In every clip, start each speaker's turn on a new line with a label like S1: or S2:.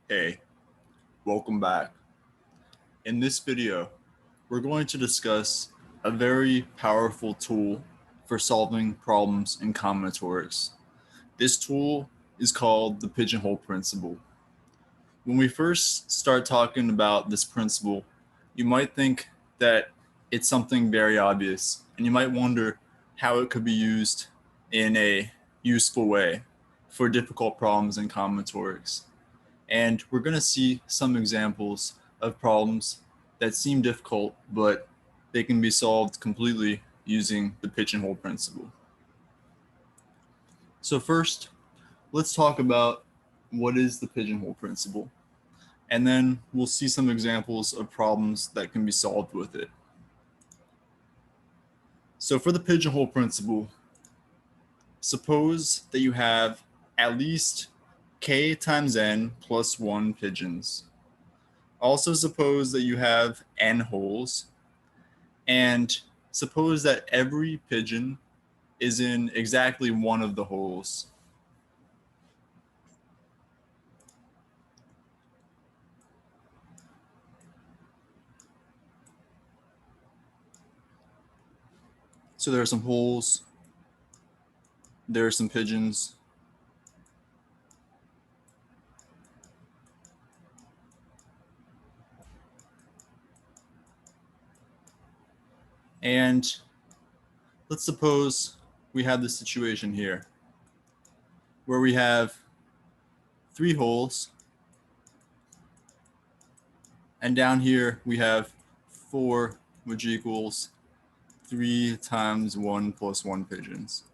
S1: Hey, welcome back. In this video, we're going to discuss a very powerful tool for solving problems in combinatorics. This tool is called the Pigeonhole Principle. When we first start talking about this principle, you might think that it's something very obvious, and you might wonder how it could be used in a useful way for difficult problems in combinatorics. And we're going to see some examples of problems that seem difficult, but they can be solved completely using the pigeonhole principle. So first, let's talk about what is the pigeonhole principle, and then we'll see some examples of problems that can be solved with it. So for the pigeonhole principle, suppose that you have at least k times n plus 1 pigeons. Also suppose that you have n holes, and suppose that every pigeon is in exactly one of the holes. So there are some holes, there are some pigeons, and let's suppose we have this situation here where we have 3 holes, and down here we have 4, which equals 3 times 1 plus 1 pigeons.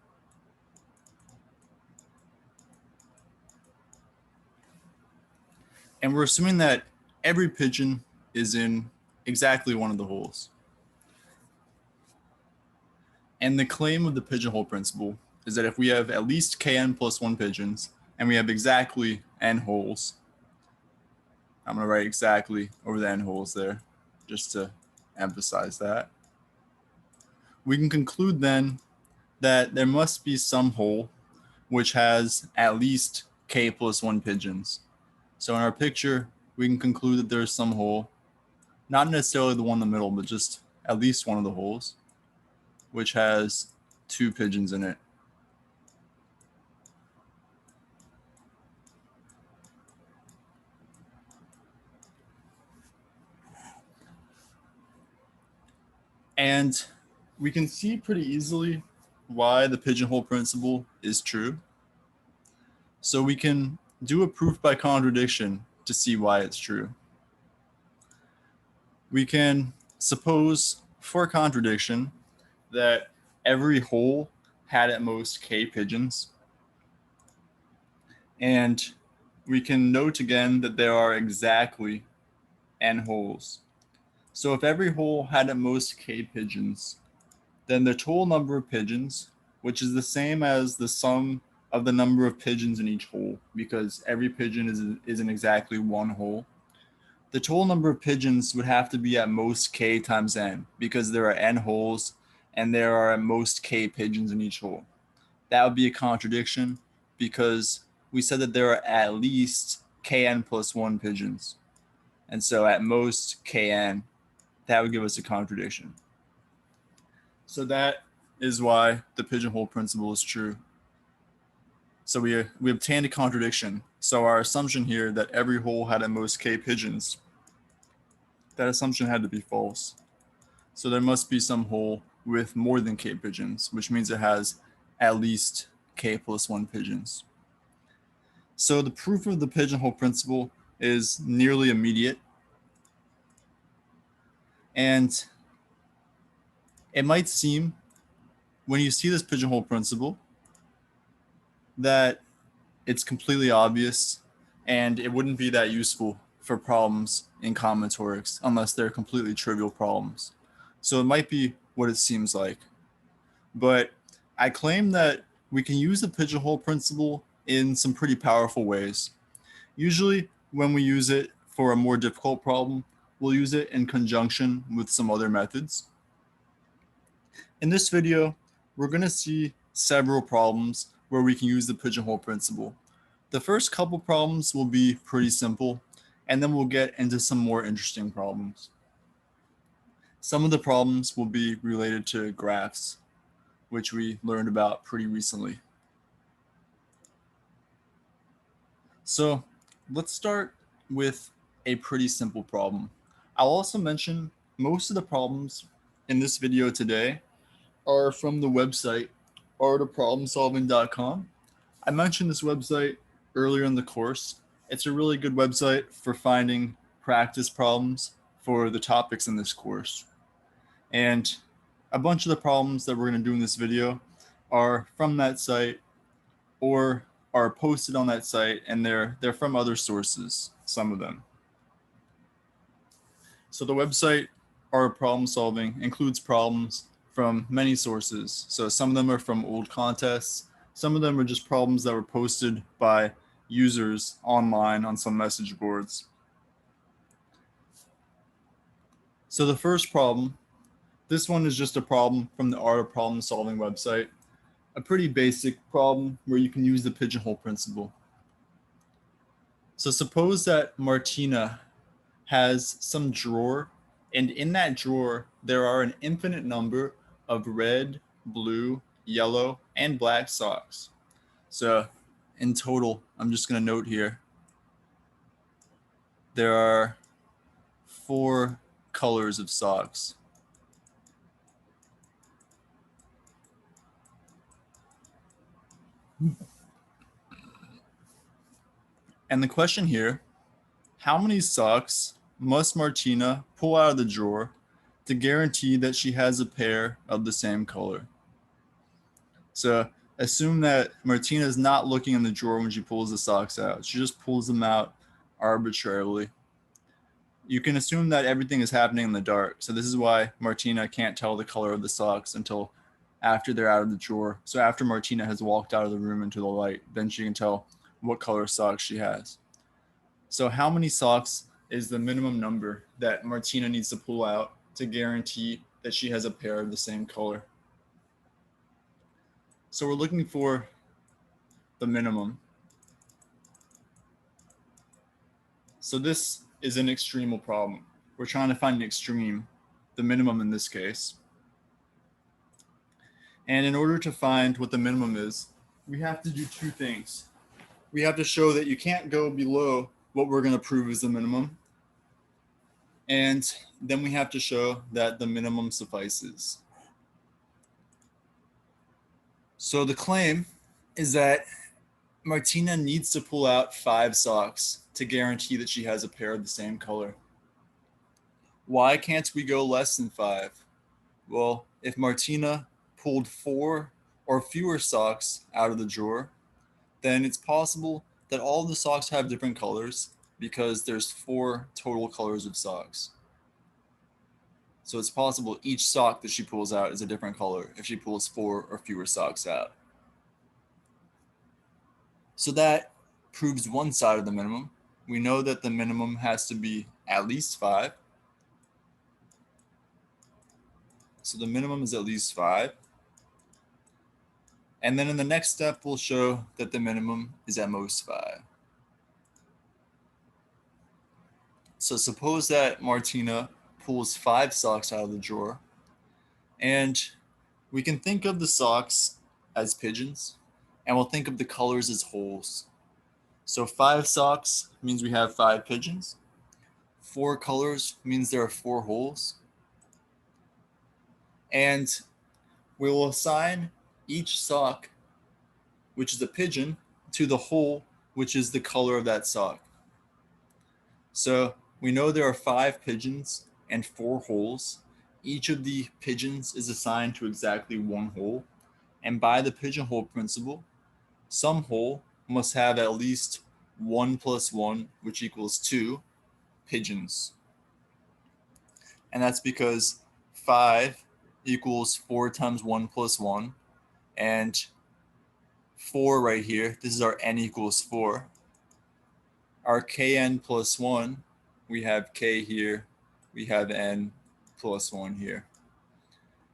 S1: And we're assuming that every pigeon is in exactly one of the holes. And the claim of the pigeonhole principle is that if we have at least kn plus 1 pigeons and we have exactly n holes, I'm going to write exactly over the n holes there just to emphasize that, we can conclude then that there must be some hole which has at least k plus 1 pigeons. So in our picture, we can conclude that there's some hole, not necessarily the one in the middle, but just at least one of the holes, which has 2 pigeons in it. And we can see pretty easily why the pigeonhole principle is true. So we can do a proof by contradiction to see why it's true. We can suppose for contradiction that every hole had at most k pigeons. And we can note again that there are exactly n holes. So if every hole had at most k pigeons, then the total number of pigeons, which is the same as the sum of the number of pigeons in each hole, because every pigeon is in exactly one hole, the total number of pigeons would have to be at most k times n, because there are n holes and there are at most k pigeons in each hole. That would be a contradiction because we said that there are at least kn plus 1 pigeons. And so at most kn, that would give us a contradiction. So that is why the pigeonhole principle is true. So we obtained a contradiction. So our assumption here that every hole had at most k pigeons, that assumption had to be false. So there must be some hole with more than k pigeons, which means it has at least k plus 1 pigeons. So the proof of the pigeonhole principle is nearly immediate. And it might seem, when you see this pigeonhole principle, that it's completely obvious and it wouldn't be that useful for problems in combinatorics unless they're completely trivial problems. So it might be what it seems like. But I claim that we can use the pigeonhole principle in some pretty powerful ways. Usually when we use it for a more difficult problem, we'll use it in conjunction with some other methods. In this video, we're going to see several problems where we can use the pigeonhole principle. The first couple problems will be pretty simple, and then we'll get into some more interesting problems. Some of the problems will be related to graphs, which we learned about pretty recently. So let's start with a pretty simple problem. I'll also mention most of the problems in this video today are from the website artofproblemsolving.com. I mentioned this website earlier in the course. It's a really good website for finding practice problems for the topics in this course. And a bunch of the problems that we're going to do in this video are from that site or are posted on that site, and they're from other sources, some of them. So the website Art of Problem Solving includes problems from many sources. So some of them are from old contests. Some of them are just problems that were posted by users online on some message boards. So the first problem, this one is just a problem from the Art of Problem Solving website. A pretty basic problem where you can use the Pigeonhole Principle. So suppose that Martina has some drawer, and in that drawer there are an infinite number of red, blue, yellow, and black socks. So in total, I'm just going to note here, there are 4 colors of socks. And the question here, how many socks must Martina pull out of the drawer to guarantee that she has a pair of the same color? So assume that Martina is not looking in the drawer when she pulls the socks out. She just pulls them out arbitrarily. You can assume that everything is happening in the dark. So this is why Martina can't tell the color of the socks until after they're out of the drawer. So after Martina has walked out of the room into the light, then she can tell what color socks she has. So how many socks is the minimum number that Martina needs to pull out to guarantee that she has a pair of the same color? So we're looking for the minimum. So this is an extremal problem. We're trying to find an extreme, the minimum in this case. And in order to find what the minimum is, we have to do 2 things. We have to show that you can't go below what we're going to prove is the minimum. And then we have to show that the minimum suffices. So the claim is that Martina needs to pull out 5 socks to guarantee that she has a pair of the same color. Why can't we go less than 5? Well, if Martina pulled 4 or fewer socks out of the drawer, then it's possible that all the socks have different colors because there's 4 total colors of socks. So it's possible each sock that she pulls out is a different color if she pulls 4 or fewer socks out. So that proves one side of the minimum. We know that the minimum has to be at least 5. So the minimum is at least 5. And then in the next step, we'll show that the minimum is at most 5. So suppose that Martina pulls 5 socks out of the drawer, and we can think of the socks as pigeons, and we'll think of the colors as holes. So 5 socks means we have 5 pigeons. 4 colors means there are 4 holes. And we will assign each sock, which is a pigeon, to the hole, which is the color of that sock. So we know there are 5 pigeons and 4 holes. Each of the pigeons is assigned to exactly 1 hole. And by the pigeonhole principle, some hole must have at least 1 plus 1, which equals 2 pigeons. And that's because 5 equals 4 times 1 plus 1. And 4 right here, this is our n equals 4. Our kn plus 1, we have k here, we have n plus 1 here.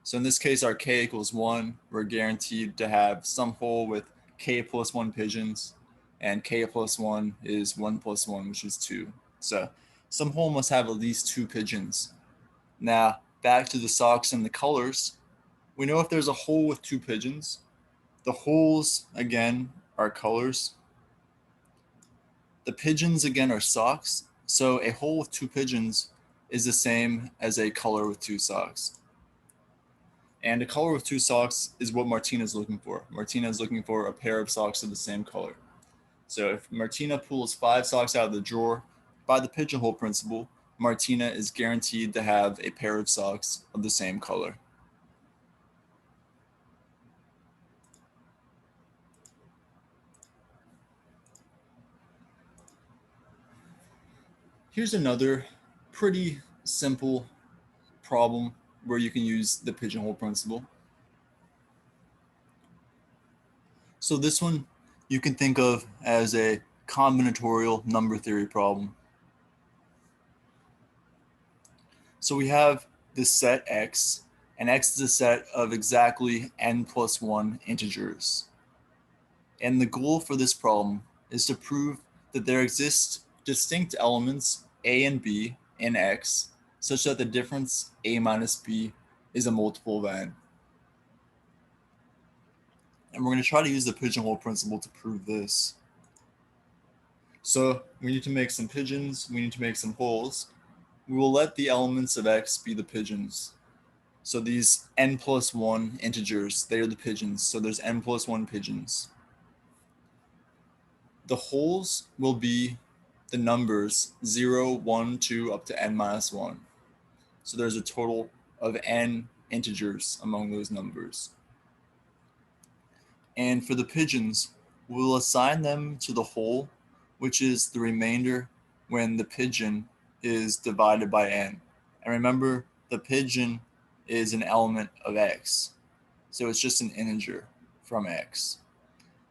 S1: So in this case, our k equals 1. We're guaranteed to have some hole with k plus 1 pigeons. and k plus 1 is 1 plus 1, which is 2. So some hole must have at least 2 pigeons. Now, back to the socks and the colors. We know if there's a hole with 2 pigeons, the holes, again, are colors. The pigeons, again, are socks. So a hole with 2 pigeons is the same as a color with 2 socks. And a color with 2 socks is what Martina is looking for. Martina is looking for a pair of socks of the same color. So if Martina pulls 5 socks out of the drawer, by the pigeonhole principle, Martina is guaranteed to have a pair of socks of the same color. Here's another pretty simple problem where you can use the pigeonhole principle. So this one you can think of as a combinatorial number theory problem. So we have this set x, and x is a set of exactly n plus 1 integers. And the goal for this problem is to prove that there exist distinct elements a and b in x such that the difference a minus b is a multiple of n. And we're going to try to use the pigeonhole principle to prove this. So we need to make some pigeons, we need to make some holes. We will let the elements of x be the pigeons. So these n plus 1 integers, they are the pigeons. So there's n plus 1 pigeons. The holes will be the numbers 0, 1, 2, up to n minus 1. So there's a total of n integers among those numbers. And for the pigeons, we'll assign them to the hole, which is the remainder when the pigeon is divided by n. And remember, the pigeon is an element of x. So it's just an integer from x.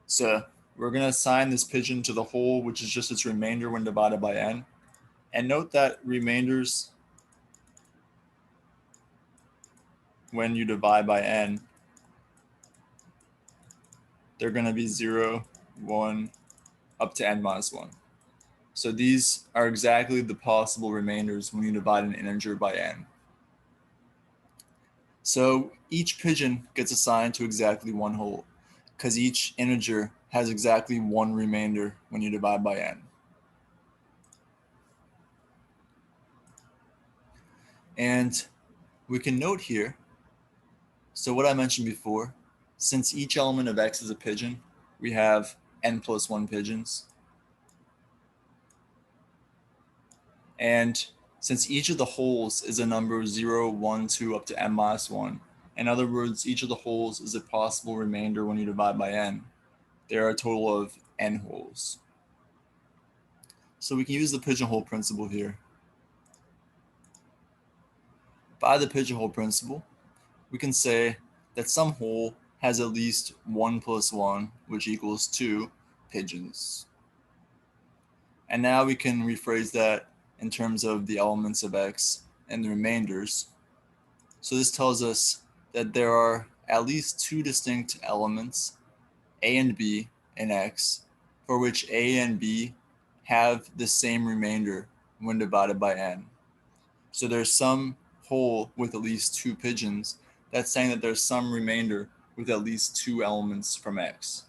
S1: So we're going to assign this pigeon to the hole, which is just its remainder when divided by n. And note that remainders, when you divide by n, they're going to be 0, 1, up to n minus 1. So these are exactly the possible remainders when you divide an integer by n. So each pigeon gets assigned to exactly one hole, because each integer has exactly one remainder when you divide by n. And we can note here, so what I mentioned before, since each element of x is a pigeon, we have n plus 1 pigeons. And since each of the holes is a number 0, 1, 2, up to n minus 1, in other words, each of the holes is a possible remainder when you divide by n, there are a total of n holes. So we can use the pigeonhole principle here. By the pigeonhole principle, we can say that some hole has at least 1 plus 1, which equals 2 pigeons. And now we can rephrase that in terms of the elements of x and the remainders. So this tells us that there are at least 2 distinct elements, a and b, in x, for which a and b have the same remainder when divided by n. So there's some hole with at least 2 pigeons. That's saying that there's some remainder with at least 2 elements from x.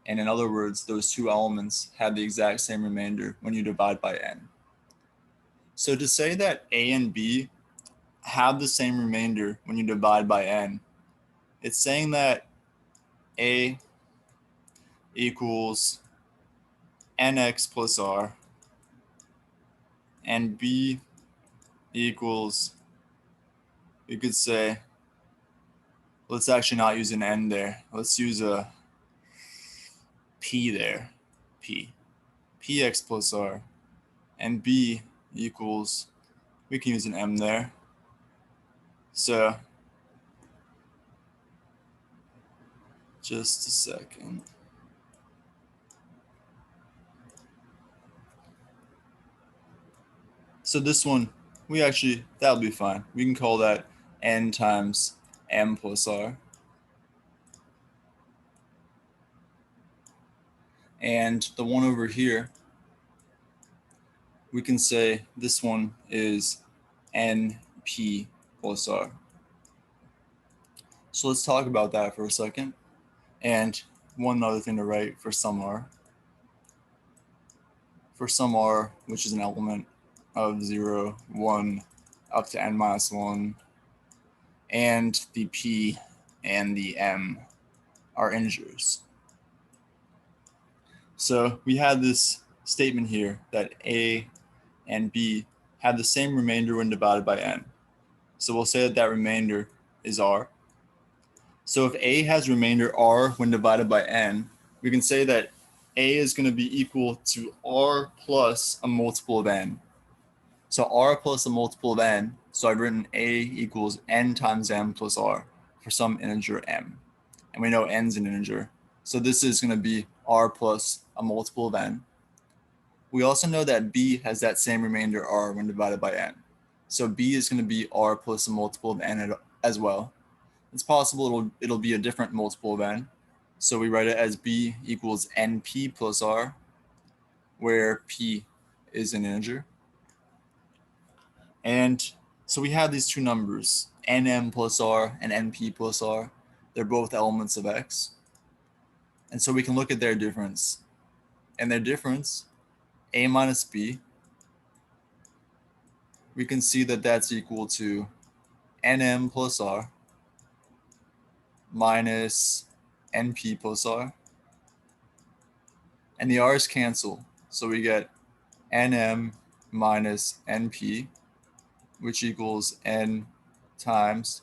S1: And in other words, those 2 elements have the exact same remainder when you divide by n. So to say that a and b have the same remainder when you divide by n, it's saying that a equals nx plus r and b equals, we could say, let's actually not use an n there. Let's use a p there, px plus r, and b equals, we can use an m there. So just a second. So this one, that'll be fine. We can call that n times m plus r. And the one over here, we can say this one is NP plus R. So let's talk about that for a second. And one other thing to write for some R. For some R, which is an element of 0, 1, up to n minus 1, and the P and the M are integers. So we had this statement here that A and B have the same remainder when divided by n. So we'll say that that remainder is R. So if A has remainder R when divided by n, we can say that A is going to be equal to R plus a multiple of n. So R plus a multiple of n, so I've written A equals n times m plus R for some integer m. And we know n's an integer. So this is going to be R plus a multiple of n. We also know that B has that same remainder R when divided by n. So B is going to be R plus a multiple of n as well. It's possible it'll be a different multiple of n. So we write it as B equals NP plus R, where P is an integer. And so we have these two numbers, NM plus R and NP plus R. They're both elements of X. And so we can look at their difference. And their difference, A minus B, we can see that that's equal to NM plus R minus NP plus R. And the R's cancel. So we get NM minus NP, which equals N times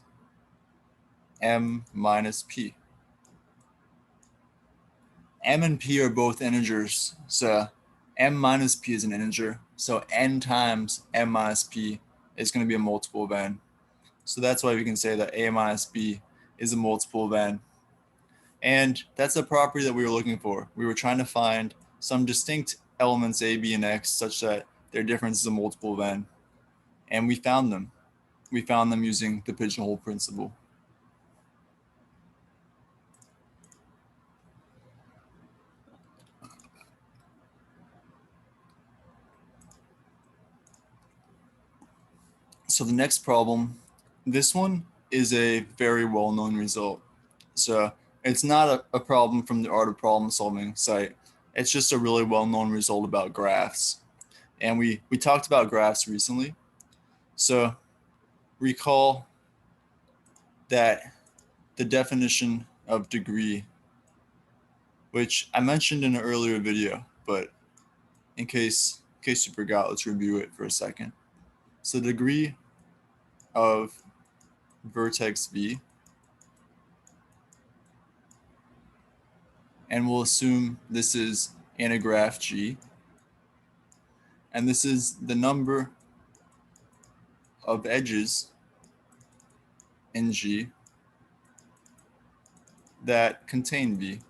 S1: M minus P. M and P are both integers, so M minus P is an integer. So N times M minus P is going to be a multiple of N. So that's why we can say that A minus B is a multiple of N. And that's the property that we were looking for. We were trying to find some distinct elements A, B, and X such that their difference is a multiple of N. And we found them. We found them using the pigeonhole principle. So the next problem, this one is a very well-known result. So it's not a problem from the Art of Problem Solving site. It's just a really well-known result about graphs. And we talked about graphs recently. So recall that the definition of degree, which I mentioned in an earlier video, but in case you forgot, let's review it for a second. So degree of vertex V, and we'll assume this is in a graph G, and this is the number of edges in G that contain V.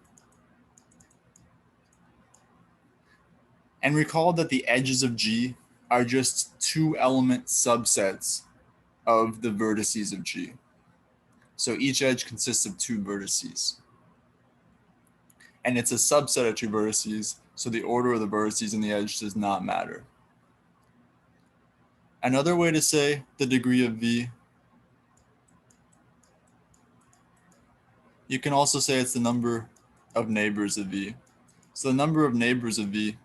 S1: And recall that the edges of G are just two element subsets of the vertices of G. So each edge consists of two vertices. And it's a subset of two vertices, so the order of the vertices in the edge does not matter. Another way to say the degree of V, you can also say it's the number of neighbors of V. So the number of neighbors of V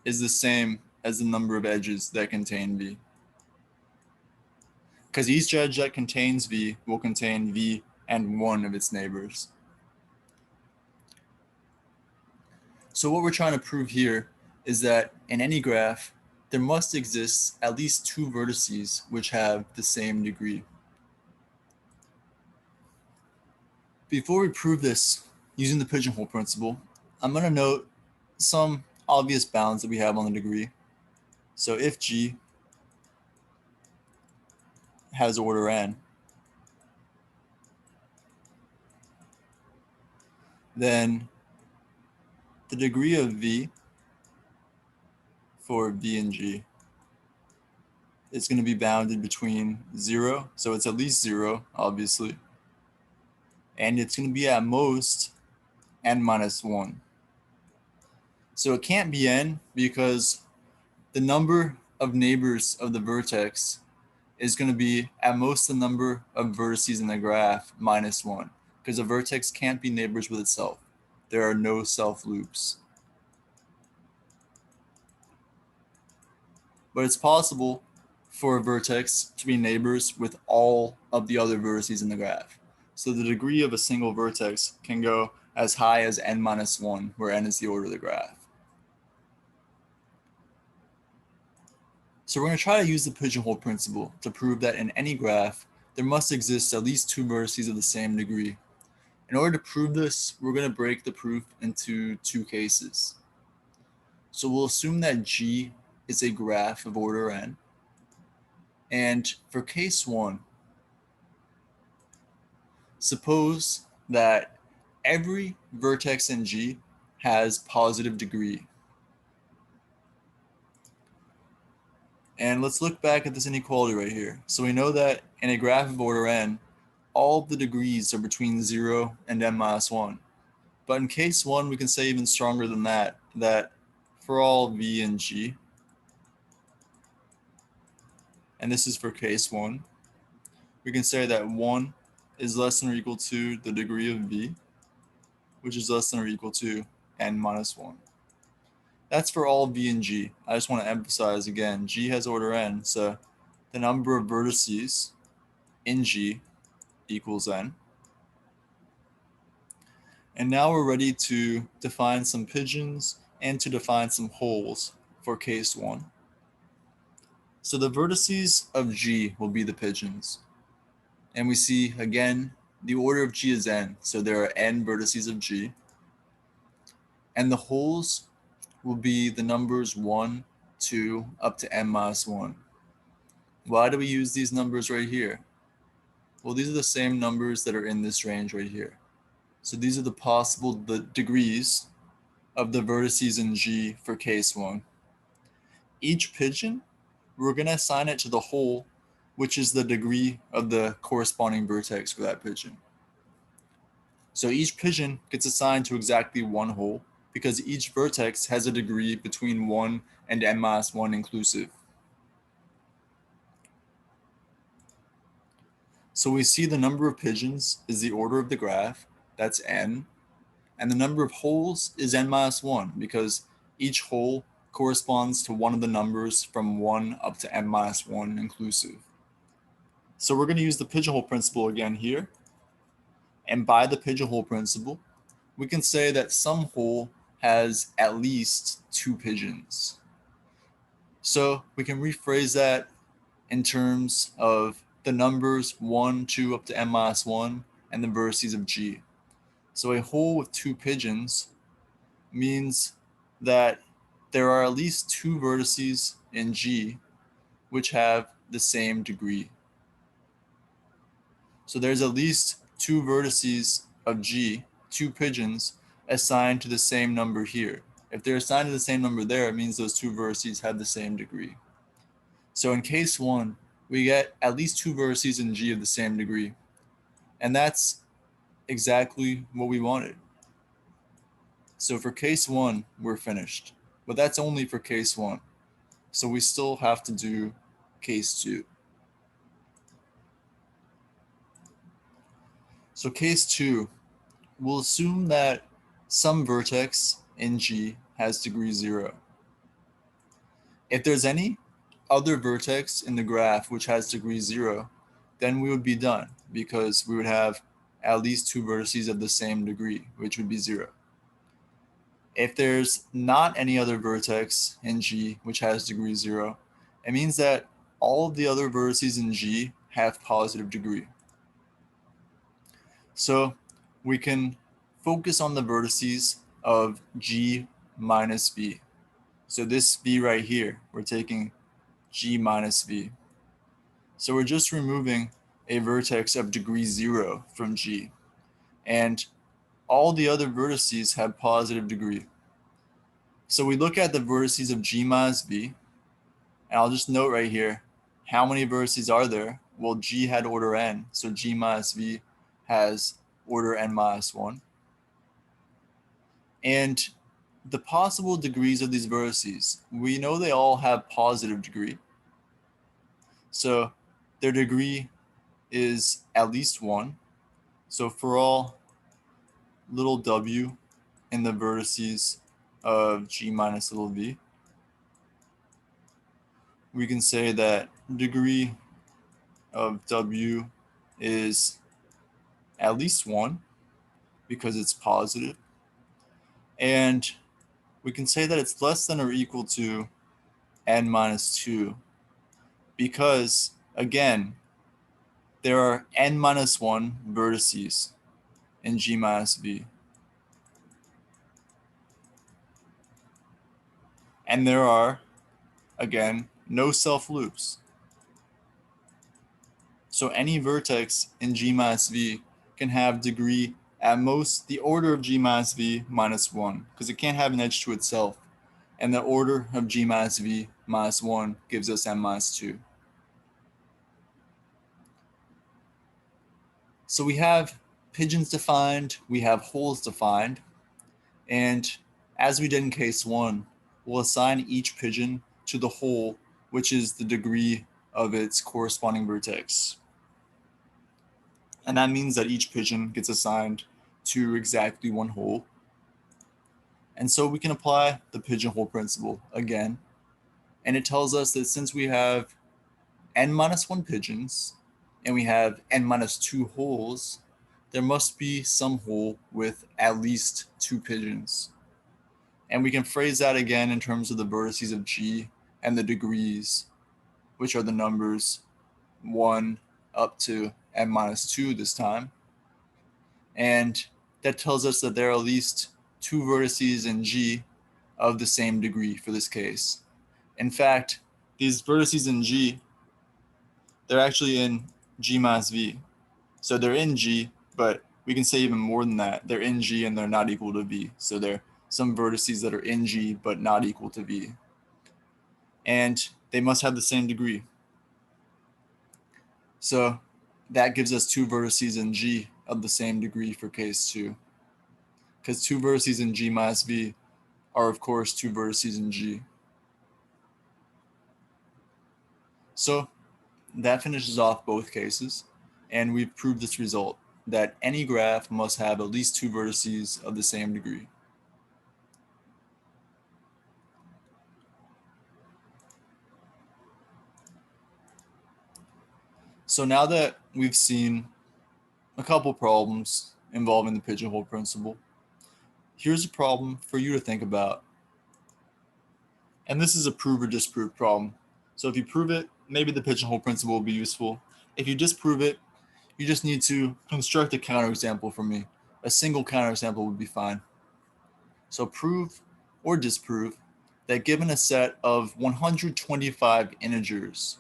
S1: is the same as the number of edges that contain V. Because each edge that contains V will contain V and one of its neighbors. So what we're trying to prove here is that in any graph, there must exist at least two vertices which have the same degree. Before we prove this using the pigeonhole principle, I'm going to note some obvious bounds that we have on the degree. So if G has order n, then the degree of V for V and G is going to be bounded between 0, so it's at least 0, obviously, and it's going to be at most n minus 1. So it can't be n because the number of neighbors of the vertex is going to be at most the number of vertices in the graph minus 1, because a vertex can't be neighbors with itself. There are no self loops. But it's possible for a vertex to be neighbors with all of the other vertices in the graph. So the degree of a single vertex can go as high as n minus 1, where n is the order of the graph. So we're going to try to use the pigeonhole principle to prove that in any graph, there must exist at least two vertices of the same degree. In order to prove this, we're going to break the proof into two cases. So we'll assume that G is a graph of order n. And for case 1, suppose that every vertex in G has positive degree. And let's look back at this inequality right here. So we know that in a graph of order n, all of the degrees are between 0 and n minus 1. But in case 1, we can say even stronger than that, that for all v and g, and this is for case 1, we can say that 1 is less than or equal to the degree of v, which is less than or equal to n minus 1. That's for all v and g. I just want to emphasize again, g has order n, so the number of vertices in G equals n. And now we're ready to define some pigeons and to define some holes for case 1. So the vertices of G will be the pigeons. And we see, again, the order of G is n, so there are n vertices of G. And the holes will be the numbers 1, 2, up to n minus 1. Why do we use these numbers right here? Well, these are the same numbers that are in this range right here. So these are the possible degrees of the vertices in G for case 1. Each pigeon, we're going to assign it to the hole, which is the degree of the corresponding vertex for that pigeon. So each pigeon gets assigned to exactly one hole because each vertex has a degree between 1 and n minus 1 inclusive. So we see the number of pigeons is the order of the graph, that's n, and the number of holes is n minus 1 because each hole corresponds to one of the numbers from 1 up to n minus 1 inclusive. So we're going to use the pigeonhole principle again here. And by the pigeonhole principle, we can say that some hole has at least two pigeons. So we can rephrase that in terms of the numbers 1, 2 up to n minus 1 and the vertices of G. So a hole with two pigeons means that there are at least two vertices in G which have the same degree. So there's at least two vertices of G, two pigeons, assigned to the same number here. If they're assigned to the same number there, it means those two vertices have the same degree. So in case 1, we get at least two vertices in G of the same degree. And that's exactly what we wanted. So for case 1, we're finished. But that's only for case 1. So we still have to do case 2. So case 2, we'll assume that some vertex in G has degree 0. If there's any other vertex in the graph which has degree 0, then we would be done because we would have at least two vertices of the same degree, which would be 0. If there's not any other vertex in G which has degree 0, it means that all of the other vertices in G have positive degree. So we can focus on the vertices of G minus V. So this V right here, we're taking G minus V. So we're just removing a vertex of degree 0 from G. And all the other vertices have positive degree. So we look at the vertices of G minus V, and I'll just note right here, how many vertices are there? Well, G had order n, so G minus V has order n minus 1. And the possible degrees of these vertices, we know they all have positive degree. So their degree is at least 1. So for all little w in the vertices of G minus little v, we can say that degree of w is at least 1 because it's positive. And we can say that it's less than or equal to n minus 2 because, again, there are n minus 1 vertices in G minus v. And there are, again, no self-loops. So any vertex in G minus v can have degree at most the order of G minus v minus 1, because it can't have an edge to itself. And the order of G minus v minus 1 gives us n minus 2. So we have pigeons defined, we have holes defined, and as we did in case 1, we'll assign each pigeon to the hole, which is the degree of its corresponding vertex. And that means that each pigeon gets assigned to exactly 1 hole. And so we can apply the pigeonhole principle again. And it tells us that since we have n minus 1 pigeons and we have n minus 2 holes, there must be some hole with at least 2 pigeons. And we can phrase that again in terms of the vertices of G and the degrees, which are the numbers 1 up to n minus 2 this time. And that tells us that there are at least 2 vertices in G of the same degree for this case. In fact, these vertices in G, they're actually in G minus V. So they're in G, but we can say even more than that. They're in G and they're not equal to V. So there are some vertices that are in G but not equal to V. And they must have the same degree. So that gives us 2 vertices in G of the same degree for case 2. Because 2 vertices in G minus V are, of course, 2 vertices in G. So that finishes off both cases, and we've proved this result, that any graph must have at least 2 vertices of the same degree. So now that we've seen a couple problems involving the pigeonhole principle, here's a problem for you to think about. And this is a prove or disprove problem. So if you prove it, maybe the pigeonhole principle will be useful. If you disprove it, you just need to construct a counterexample for me. A single counterexample would be fine. So prove or disprove that given a set of 125 integers,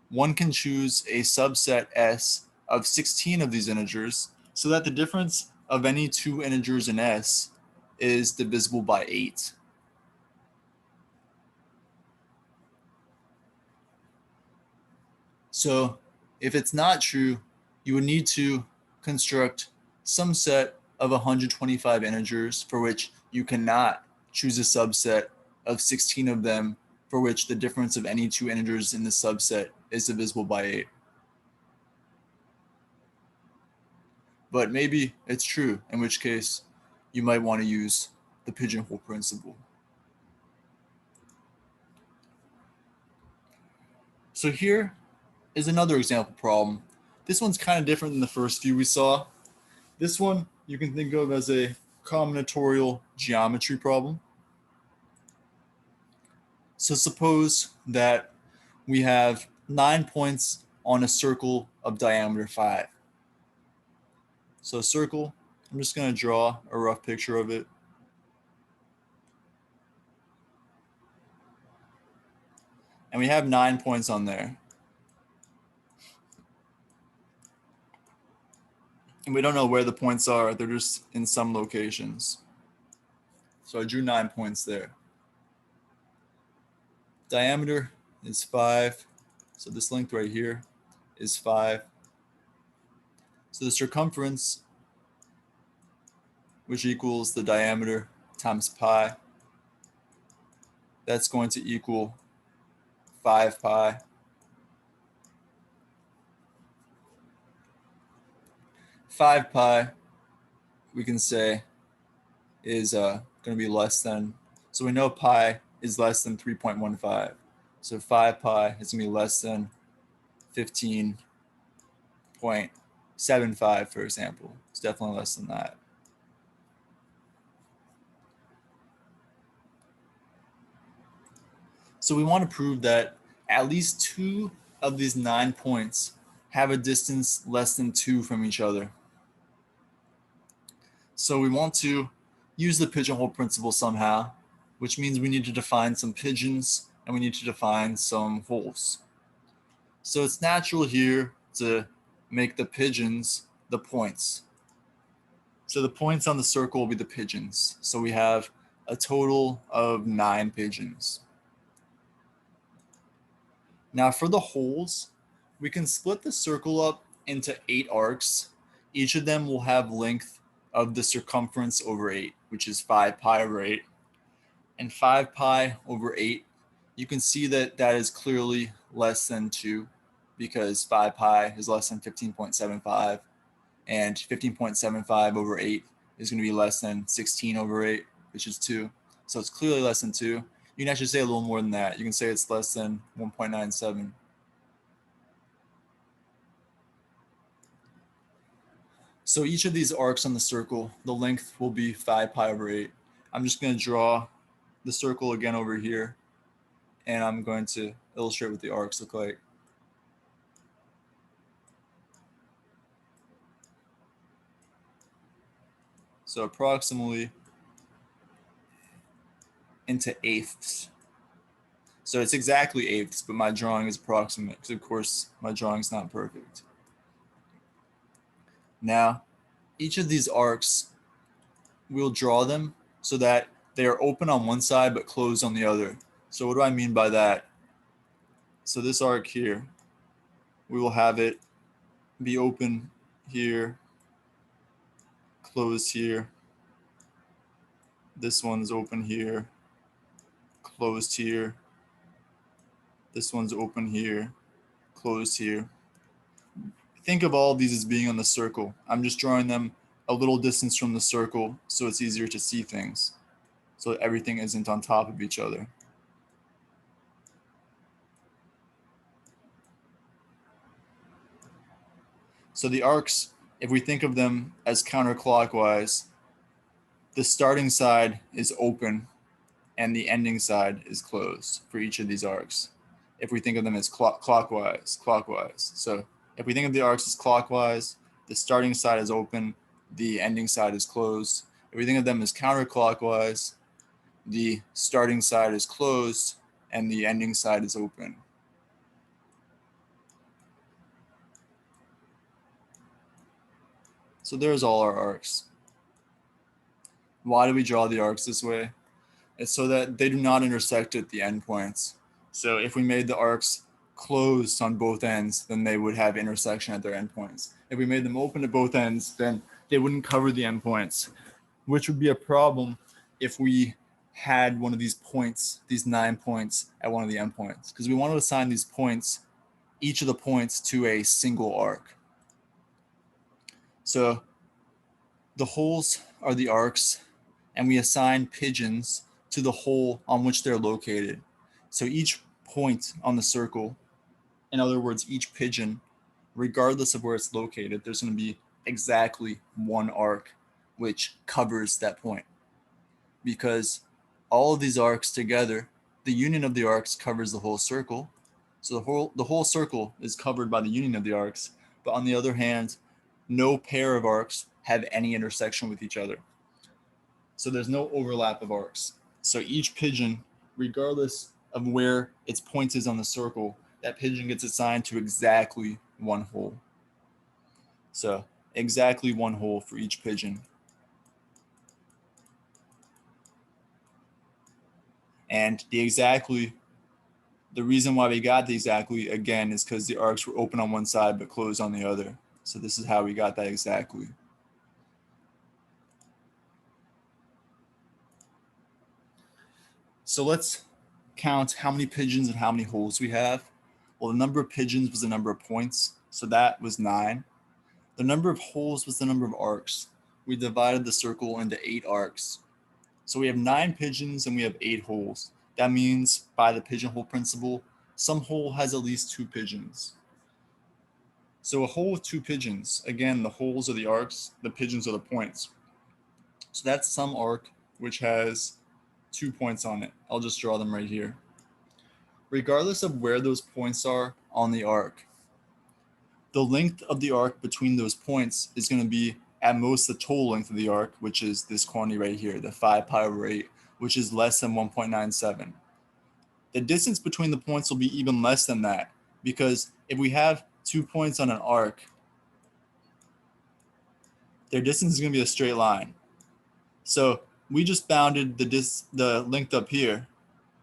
S1: one can choose a subset S of 16 of these integers so that the difference of any 2 integers in S is divisible by 8. So if it's not true, you would need to construct some set of 125 integers for which you cannot choose a subset of 16 of them for which the difference of any 2 integers in the subset is divisible by 8. But maybe it's true, in which case you might want to use the pigeonhole principle. So here is another example problem. This one's kind of different than the first few we saw. This one you can think of as a combinatorial geometry problem. So suppose that we have 9 points on a circle of diameter 5. So a circle, I'm just going to draw a rough picture of it. And we have 9 points on there. And we don't know where the points are. They're just in some locations. So I drew 9 points there. Diameter is 5. So this length right here is 5. So the circumference, which equals the diameter times pi, that's going to equal 5 pi. 5 pi, we can say, is going to be less than, so we know pi is less than 3.15. So 5 pi is going to be less than 15.75, for example. It's definitely less than that. So we want to prove that at least 2 of these 9 points have a distance less than 2 from each other. So we want to use the pigeonhole principle somehow, which means we need to define some pigeons and we need to define some holes. So it's natural here to make the pigeons the points. So the points on the circle will be the pigeons. So we have a total of 9 pigeons. Now for the holes, we can split the circle up into 8 arcs. Each of them will have length of the circumference over 8, which is 5 pi over 8. And 5 pi over 8, you can see that that is clearly less than 2 because 5 pi is less than 15.75 and 15.75 over 8 is going to be less than 16 over 8, which is 2. So it's clearly less than 2. You can actually say a little more than that. You can say it's less than 1.97. So each of these arcs on the circle, the length will be 5 pi over 8. I'm just going to draw the circle again over here, and I'm going to illustrate what the arcs look like. So approximately into eighths. So it's exactly eighths, but my drawing is approximate because, of course, my drawing is not perfect. Now, each of these arcs, we'll draw them so that they are open on one side but closed on the other. So what do I mean by that? So this arc here, we will have it be open here, closed here. This one's open here, closed here. This one's open here, closed here. Think of all of these as being on the circle. I'm just drawing them a little distance from the circle so it's easier to see things, so everything isn't on top of each other. So the arcs, if we think of them as counterclockwise, the starting side is open and the ending side is closed for each of these arcs. If we think of them as clockwise. So if we think of the arcs as clockwise, the starting side is open, the ending side is closed. If we think of them as counterclockwise, the starting side is closed and the ending side is open. So there's all our arcs. Why do we draw the arcs this way? It's so that they do not intersect at the endpoints. So if we made the arcs closed on both ends, then they would have intersection at their endpoints. If we made them open at both ends, then they wouldn't cover the endpoints, which would be a problem if we had one of these points, these 9 points at one of the endpoints, because we want to assign these points, each of the points, to a single arc. So the holes are the arcs, and we assign pigeons to the hole on which they're located. So each point on the circle, in other words, each pigeon, regardless of where it's located, there's going to be exactly one arc which covers that point. Because all of these arcs together, the union of the arcs covers the whole circle. So the whole circle is covered by the union of the arcs. But on the other hand, no pair of arcs have any intersection with each other. So there's no overlap of arcs. So each pigeon, regardless of where its point is on the circle, that pigeon gets assigned to exactly one hole. So exactly one hole for each pigeon. And the reason why we got the exactly, again, is because the arcs were open on one side but closed on the other. So this is how we got that exactly. So let's count how many pigeons and how many holes we have. Well, the number of pigeons was the number of points, so that was 9. The number of holes was the number of arcs. We divided the circle into 8 arcs. So we have 9 pigeons and we have 8 holes. That means by the pigeonhole principle, some hole has at least 2 pigeons. So a hole with 2 pigeons, again, the holes are the arcs, the pigeons are the points. So that's some arc which has 2 points on it. I'll just draw them right here. Regardless of where those points are on the arc, the length of the arc between those points is going to be at most the total length of the arc, which is this quantity right here, the 5 pi over 8, which is less than 1.97. The distance between the points will be even less than that, because if we have 2 points on an arc, their distance is going to be a straight line. So we just bounded the length up here.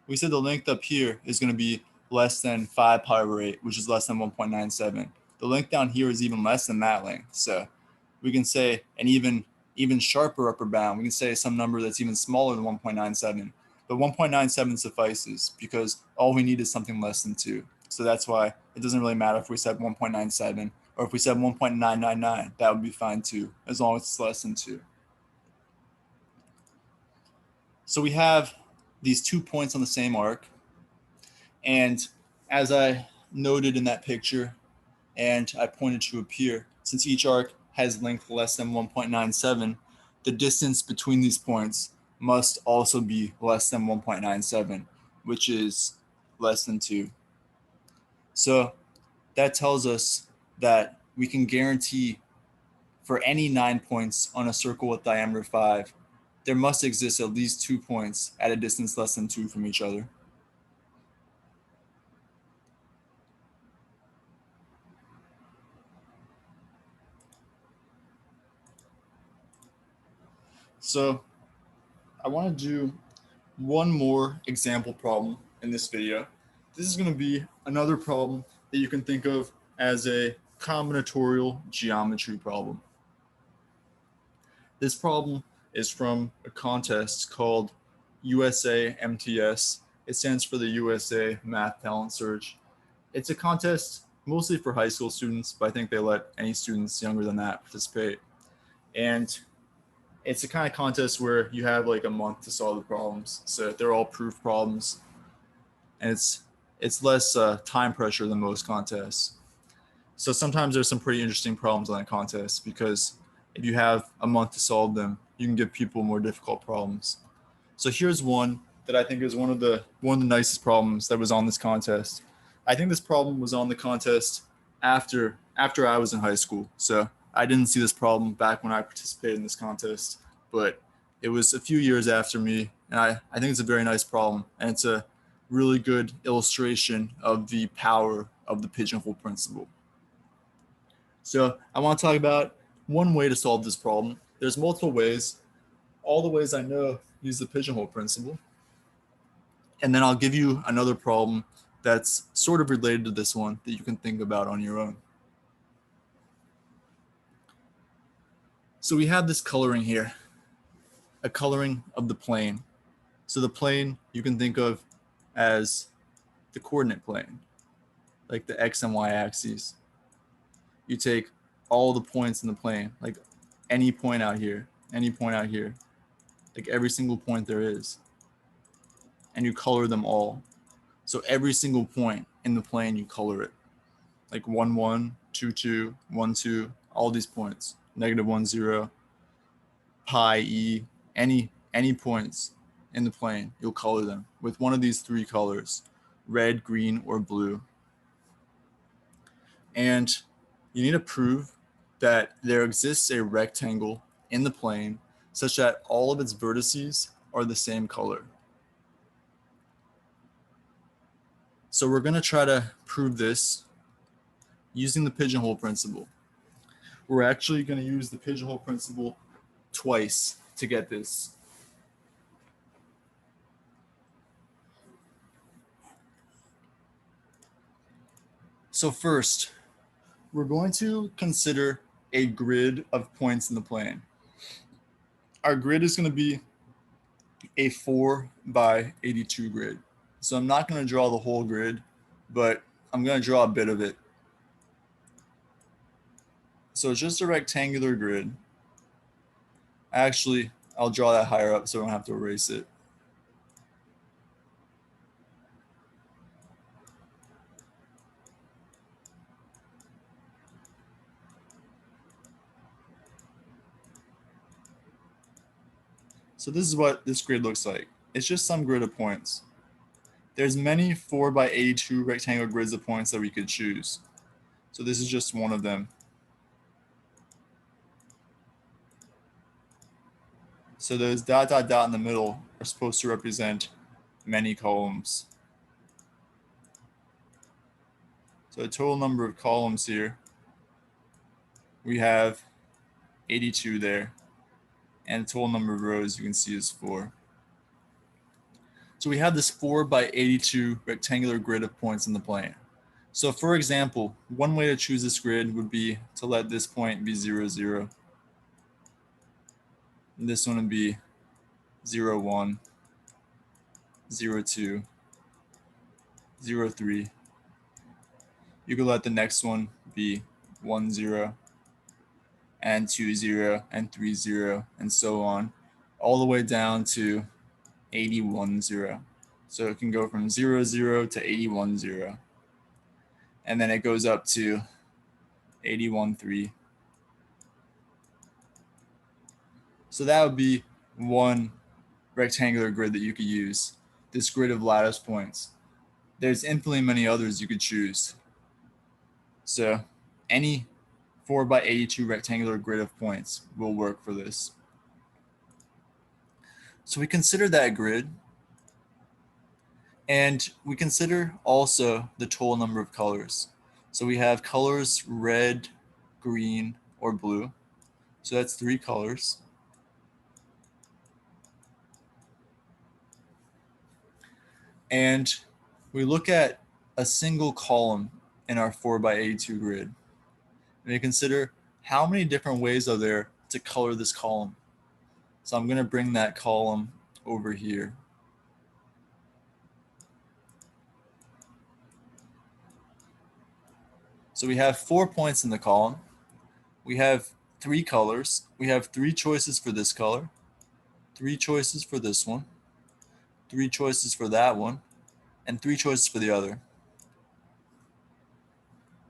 S1: We said the length up here is going to be less than 5 pi over 8, which is less than 1.97. The length down here is even less than that length. So we can say an even sharper upper bound. We can say some number that's even smaller than 1.97. But 1.97 suffices because all we need is something less than 2. So that's why it doesn't really matter if we said 1.97 or if we said 1.999. That would be fine too, as long as it's less than 2. So we have these 2 points on the same arc. And as I noted in that picture, and I pointed to up here, since each arc has length less than 1.97, the distance between these points must also be less than 1.97, which is less than 2. So that tells us that we can guarantee for any 9 points on a circle with diameter 5, there must exist at least 2 points at a distance less than 2 from each other. So I want to do one more example problem in this video. This is going to be another problem that you can think of as a combinatorial geometry problem. This problem is from a contest called USA MTS. It stands for the USA Math Talent Search. It's a contest mostly for high school students, but I think they let any students younger than that participate. And it's the kind of contest where you have like a month to solve the problems. So they're all proof problems. And it's less time pressure than most contests. So sometimes there's some pretty interesting problems on a contest because if you have a month to solve them, you can give people more difficult problems. So here's one that I think is one of the nicest problems that was on this contest. I think this problem was on the contest after I was in high school. So I didn't see this problem back when I participated in this contest, but it was a few years after me, and I think it's a very nice problem, and it's a really good illustration of the power of the pigeonhole principle. So I want to talk about one way to solve this problem. There's multiple ways. All the ways I know use the pigeonhole principle. And then I'll give you another problem that's sort of related to this one that you can think about on your own. So we have this coloring here, a coloring of the plane. So the plane you can think of as the coordinate plane, like the X and Y axes. You take all the points in the plane, like any point out here, like every single point there is, and you color them all. So every single point in the plane, you color it, like 1, 1, 2, 2, 1, 2, all these points, -1, 0, pi, e, any points in the plane, you'll color them with one of these 3 colors, red, green, or blue. And you need to prove that there exists a rectangle in the plane such that all of its vertices are the same color. So we're going to try to prove this using the pigeonhole principle. We're actually going to use the pigeonhole principle twice to get this. So first, we're going to consider a grid of points in the plane. Our grid is going to be a 4 by 82 grid. So I'm not going to draw the whole grid, but I'm going to draw a bit of it. So it's just a rectangular grid. Actually, I'll draw that higher up so I don't have to erase it. So this is what this grid looks like. It's just some grid of points. There's many 4x82 rectangular grids of points that we could choose. So this is just one of them. So those dot dot dot in the middle are supposed to represent many columns. So the total number of columns here, we have 82 there. And the total number of rows you can see is 4. So we have this 4x82 rectangular grid of points in the plane. So for example, one way to choose this grid would be to let this point be 0, 0. And this one would be 0, 1, 0, 2, 0, 3. You could let the next one be 1, 0, and 2, 0, and 3, 0, and so on, all the way down to 81, 0. So it can go from 0, 0 to 81, 0. And then it goes up to 81, 3. So that would be one rectangular grid that you could use, this grid of lattice points. There's infinitely many others you could choose. So any 4x82 rectangular grid of points will work for this. So we consider that grid, and we consider also the total number of colors. So we have colors red, green, or blue. So that's 3 colors. And we look at a single column in our 4x82 grid. And we consider how many different ways are there to color this column. So I'm going to bring that column over here. So we have 4 points in the column. We have 3 colors. We have 3 choices for this color, 3 choices for this one, 3 choices for that one, and 3 choices for the other.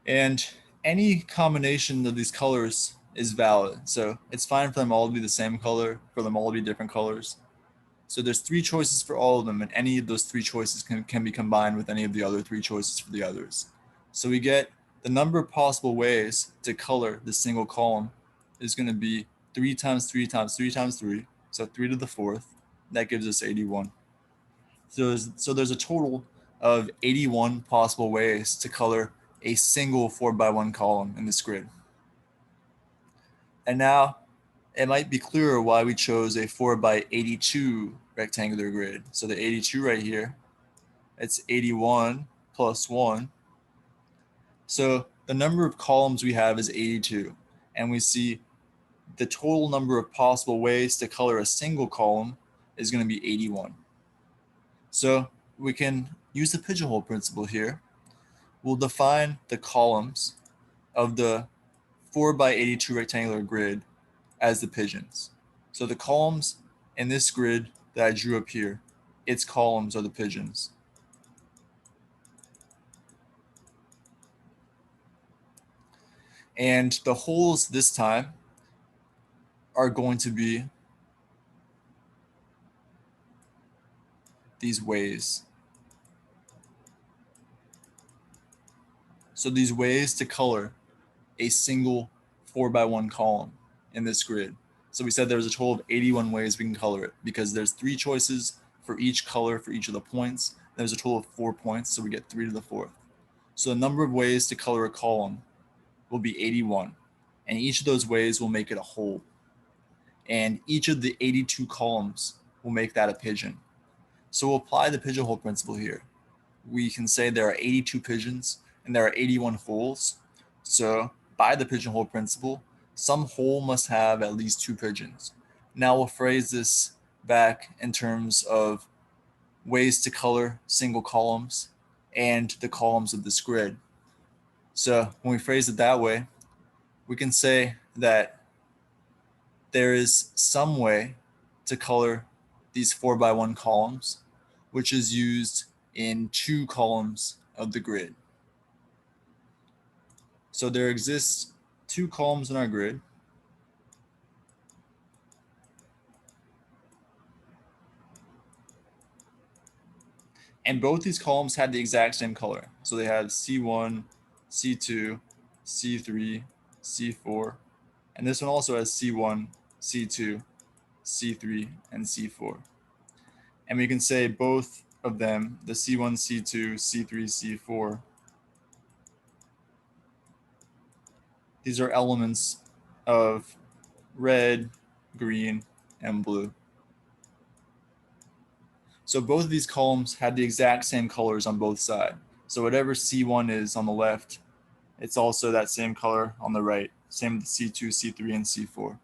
S1: And any combination of these colors is valid. So it's fine for them all to be the same color, for them all to be different colors. So there's 3 choices for all of them, and any of those 3 choices can be combined with any of the other 3 choices for the others. So we get the number of possible ways to color this single column is going to be 3 times 3 times 3 times 3, so 3 to the 4th. That gives us 81. So there's a total of 81 possible ways to color a single 4x1 column in this grid. And now it might be clearer why we chose a 4x82 rectangular grid. So the 82 right here, it's 81 plus 1. So the number of columns we have is 82. And we see the total number of possible ways to color a single column is going to be 81. So we can use the pigeonhole principle here. We'll define the columns of the 4x82 rectangular grid as the pigeons. So the columns in this grid that I drew up here, its columns are the pigeons. And the holes this time are going to be these ways. So these ways to color a single 4x1 column in this grid. So we said there's a total of 81 ways we can color it because there's 3 choices for each color for each of the points. There's a total of 4 points, so we get 3 to the 4th. So the number of ways to color a column will be 81, and each of those ways will make it a hole. And each of the 82 columns will make that a pigeon. So we'll apply the pigeonhole principle here. We can say there are 82 pigeons and there are 81 holes. So by the pigeonhole principle, some hole must have at least 2 pigeons. Now we'll phrase this back in terms of ways to color single columns and the columns of this grid. So when we phrase it that way, we can say that there is some way to color these 4x1 columns, which is used in 2 columns of the grid. So there exists 2 columns in our grid. And both these columns had the exact same color. So they had C1, C2, C3, C4. And this one also has C1, C2, C3, and C4. And we can say both of them, the C1, C2, C3, C4, these are elements of red, green, and blue. So both of these columns had the exact same colors on both sides. So whatever C1 is on the left, it's also that same color on the right. Same with C2, C3, and C4.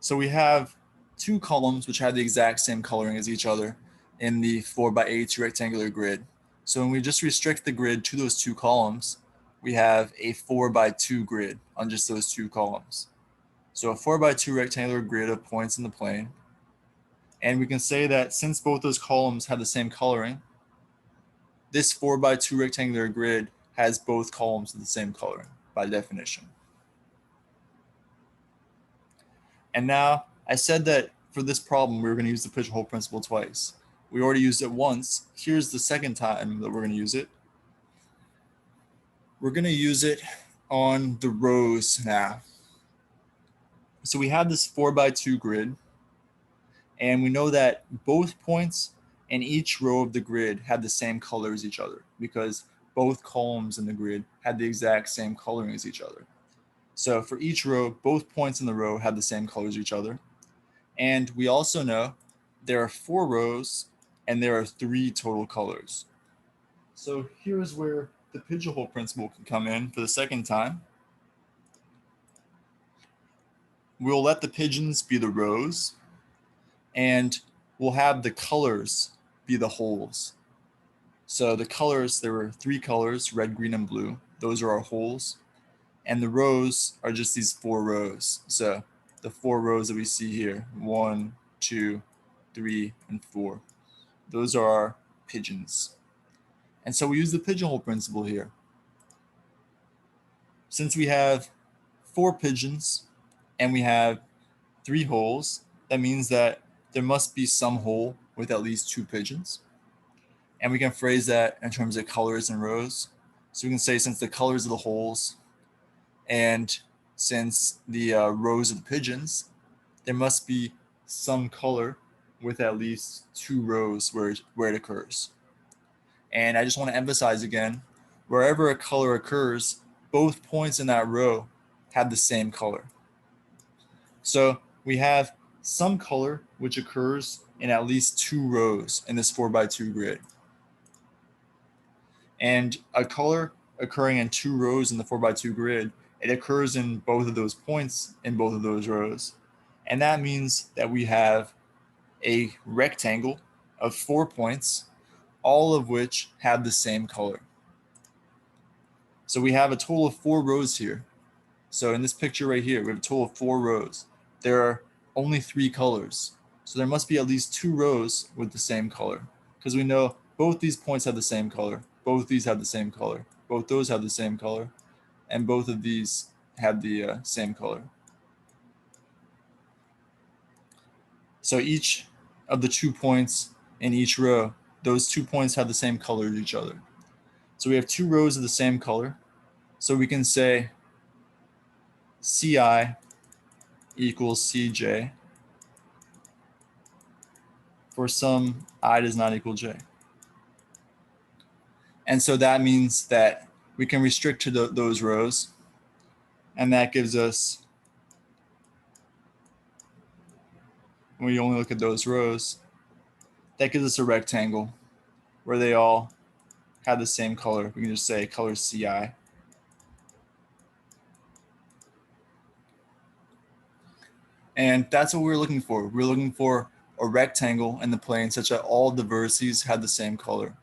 S1: So we have 2 columns which have the exact same coloring as each other in the 4x8 rectangular grid. So when we just restrict the grid to those 2 columns, we have a 4x2 grid on just those 2 columns. So a 4x2 rectangular grid of points in the plane. And we can say that since both those columns have the same coloring, this 4x2 rectangular grid has both columns of the same coloring by definition. And now I said that for this problem, we were going to use the pigeonhole principle twice. We already used it once. Here's the second time that we're going to use it. We're going to use it on the rows now. So we have this 4x2 grid, and we know that both points in each row of the grid had the same color as each other because both columns in the grid had the exact same coloring as each other. So for each row, both points in the row had the same colors as each other. And we also know there are 4 rows and there are 3 total colors. So here's where the pigeonhole principle can come in for the second time. We'll let the pigeons be the rows, and we'll have the colors be the holes. So the colors, there were 3 colors, red, green, and blue. Those are our holes. And the rows are just these 4 rows. So the 4 rows that we see here, 1, 2, 3, and 4. Those are our pigeons. And so we use the pigeonhole principle here. Since we have 4 pigeons and we have 3 holes, that means that there must be some hole with at least 2 pigeons. And we can phrase that in terms of colors and rows. So we can say since the colors of the holes and since the rows of the pigeons, there must be some color with at least 2 rows where it occurs. And I just want to emphasize again, wherever a color occurs, both points in that row have the same color. So we have some color which occurs in at least 2 rows in this 4x2 grid. And a color occurring in 2 rows in the 4x2 grid, it occurs in both of those points in both of those rows. And that means that we have a rectangle of 4 points, all of which have the same color. So we have a total of 4 rows here. So in this picture right here, we have a total of 4 rows. There are only 3 colors. So there must be at least 2 rows with the same color, because we know both these points have the same color. Both these have the same color. Both those have the same color. And both of these have the same color. So each of the 2 points in each row, those 2 points have the same color as each other. So we have 2 rows of the same color. So we can say Ci equals Cj for some I does not equal j. And so that means that we can restrict to those rows, and that gives us, when we only look at those rows, that gives us a rectangle where they all have the same color. We can just say color Ci. And that's what we're looking for. We're looking for a rectangle in the plane such that all the vertices had the same color.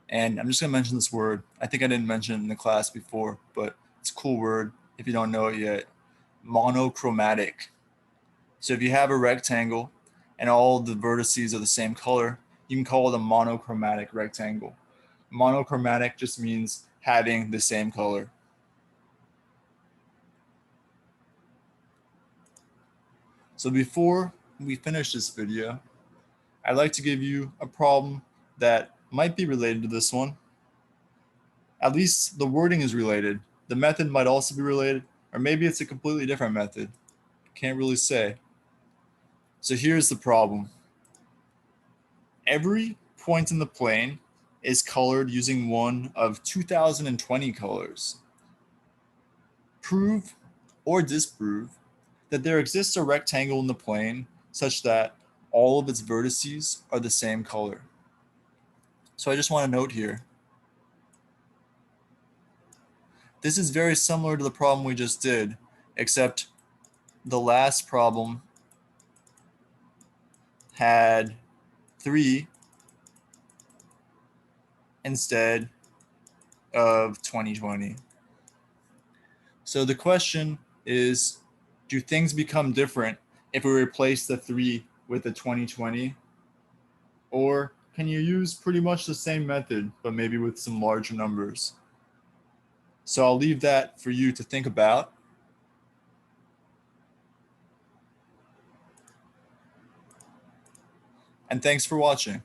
S1: And I'm just going to mention this word. I think I didn't mention it in the class before, but it's a cool word if you don't know it yet. Monochromatic. So if you have a rectangle and all the vertices are the same color, you can call it a monochromatic rectangle. Monochromatic just means having the same color. So before we finish this video, I'd like to give you a problem that might be related to this one. At least the wording is related. The method might also be related, or maybe it's a completely different method. Can't really say. So here's the problem. Every point in the plane is colored using one of 2020 colors. Prove or disprove that there exists a rectangle in the plane such that all of its vertices are the same color. So I just want to note here, this is very similar to the problem we just did, except the last problem had 3 instead of 2020. So the question is, do things become different if we replace the 3 with the 2020? Or can you use pretty much the same method, but maybe with some larger numbers? So I'll leave that for you to think about. And thanks for watching.